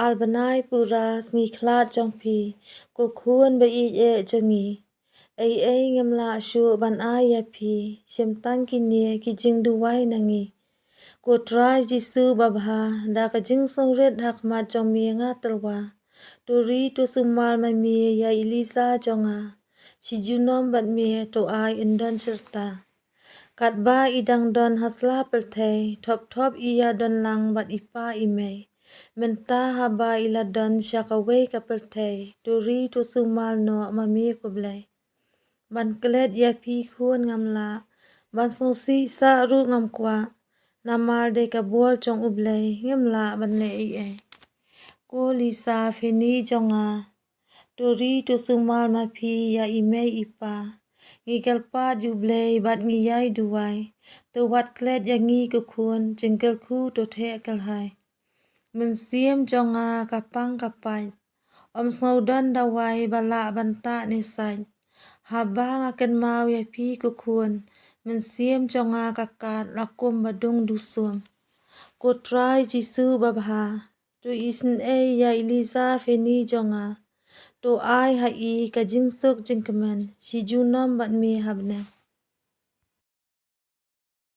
Albanai puras ngi khlat jongpi ko khun ba I e jongi ai ngamla shu ban ai ya phi shem tan ki nie ki jing du wai nangi ko trai jisu babha da ka jing song ret hak ma jong mi nga telwa to ri to sumal ma mi ya Elisa jonga si junom bat mi to ai indon serta kat ba idang don hasla pelthei thop iya don lang bat ipa imei menta haba ila don shakawe ka pelthei to ri to sumal no ma mi ko blai ban klet ya phi khun ngamla ban so si sa ru ngam kwa namal de ka bol chong ublai ngamla ban le I ko Lisa pheni jonga to ri to sumal ma phi ya imei ipa ngi kalpa ju blai bat ngi yai duwai to wat klet ya ngi ko khun jengkel khu to the kal hai men siem jonga kapang kapai om saudan dawai bala banta ni sai haba ngaken mau ya phi ko khun men siem jonga kakat lakum badung dusum ko trai jisu babha to isen ya Elisa pheni jonga to ai ha I ka jing sok jing kemen si junom bat mi habne